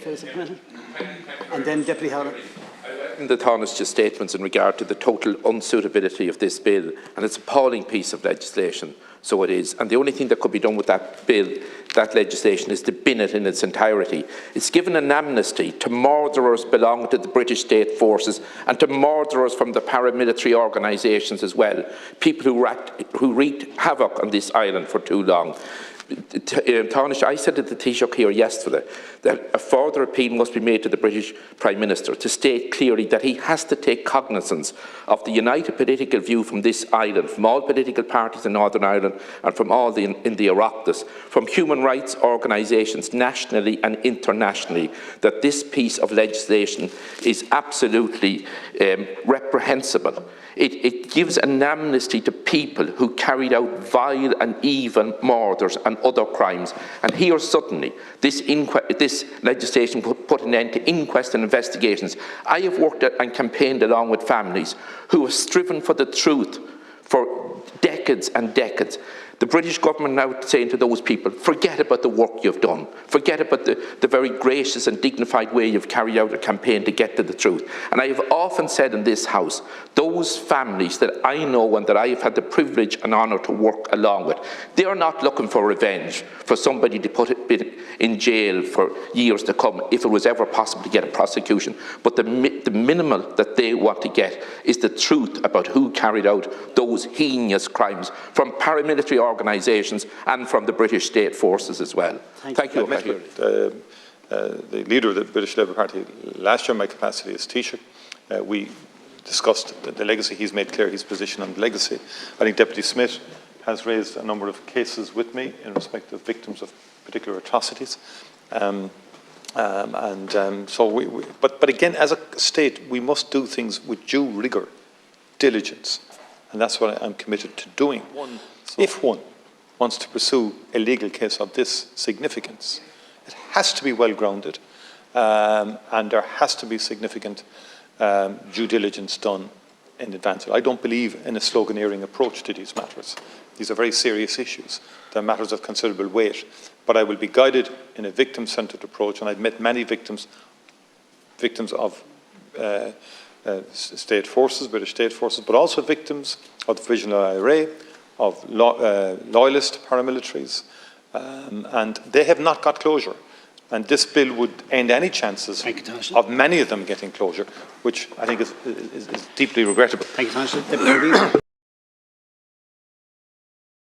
And then Deputy Howard. The Tánaiste statements in regard to the total unsuitability of this bill, and it's an appalling piece of legislation, so it is. And the only thing that could be done with that bill, that legislation, is to bin it in its entirety. It's given an amnesty to murderers belonging to the British state forces and to murderers from the paramilitary organisations as well, people who wreaked havoc on this island for too long. Tánaiste, I said at the Taoiseach here yesterday that a further appeal must be made to the British Prime Minister to state clearly that he has to take cognizance of the united political view from this island, from all political parties in Northern Ireland and from all in the Oireachtas, from human rights organisations nationally and internationally, that this piece of legislation is absolutely reprehensible. It gives an amnesty to people who carried out vile and evil murders and other crimes. And here suddenly, this legislation put an end to inquests and investigations. I have worked and campaigned along with families who have striven for the truth for decades and decades. The British government now saying to those people, forget about the work you've done. Forget about the very gracious and dignified way you've carried out a campaign to get to the truth. And I have often said in this House, those families that I know and that I have had the privilege and honour to work along with, they are not looking for revenge for somebody to put it in jail for years to come if it was ever possible to get a prosecution. But the minimal that they want to get is the truth about who carried out those heinous crimes from paramilitary organisations and from the British state forces as well. Thank you. I met with the leader of the British Labour Party last year in my capacity as Taoiseach. We discussed the legacy. He's made clear his position on the legacy. I think Deputy Smith has raised a number of cases with me in respect of victims of particular atrocities. But again, as a state, we must do things with due rigour, diligence, and that's what I'm committed to doing. If one wants to pursue a legal case of this significance, it has to be well grounded, and there has to be significant due diligence done in advance. I don't believe in a sloganeering approach to these matters. These are very serious issues. They're matters of considerable weight. But I will be guided in a victim-centred approach, and I've met many victims of state forces, British state forces, but also victims of the Provisional IRA, of loyalist paramilitaries, and they have not got closure. And this bill would end any chances of many of them getting closure, which I think is deeply regrettable. Thank you, Tánaiste.